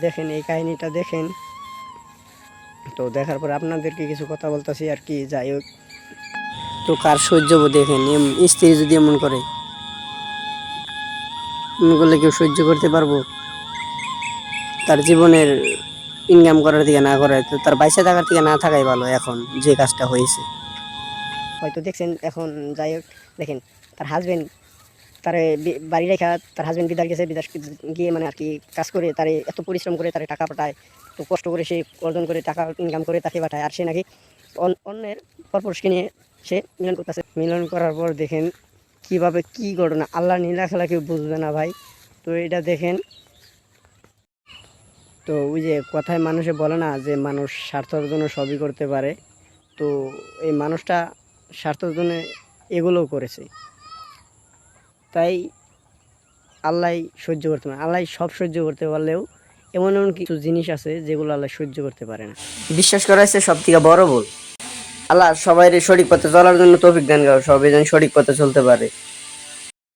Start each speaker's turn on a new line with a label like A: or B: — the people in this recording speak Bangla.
A: দেখেন এই কাহিনীটা দেখেন, তো দেখার পর আপনাদেরকে কিছু কথা বলতেছি আর কি। যাই হোক, তো কার সহ্য দেখেন, স্ত্রী যদি এমন করে, এমন করলে কেউ সহ্য করতে পারবো? তার জীবনের ইনকাম করার দিকে না করে তো তার বাইসে থাকার দিকে না থাকাই ভালো। এখন যে কাজটা হয়েছে হয়তো দেখছেন। এখন যাই হোক, দেখেন তার হাজবেন্ড তারে বাড়ি রেখা, তার হাজবেন্ড বিদেশ গেছে, বিদেশ গিয়ে মানে আর কি কাজ করে, তারে এত পরিশ্রম করে তারে টাকা পাঠায়, তো কষ্ট করে সে অর্জন করে টাকা ইনকাম করে তাকে পাঠায়, আর সে নাকি অন্যের পরপুরুষকে নিয়ে সে মিলন করতেছে। মিলন করার পর দেখেন কিভাবে কি ঘটনা, আল্লাহ নীলা খেলা কেউ বুঝবে না ভাই। তো এটা দেখেন, তো ওই যে কথায় মানুষে বলে না যে মানুষ স্বার্থের জন্য সবই করতে পারে, তো এই মানুষটা স্বার্থের জন্য এগুলোও করেছে। তাই আল্লাহ সহ্য করতে পারে, আল্লাহ সব সহ্য করতে পারলেও এমন এমন কিছু জিনিস আছে যেগুলো আল্লাহ সহ্য করতে পারে না। বিশ্বাস করা হচ্ছে সব থেকে বড় ভুল। আল্লাহ সবাই সঠিক পথে চলার জন্য তৌফিক দান করে, সবাই যেন সঠিক পথে চলতে পারে।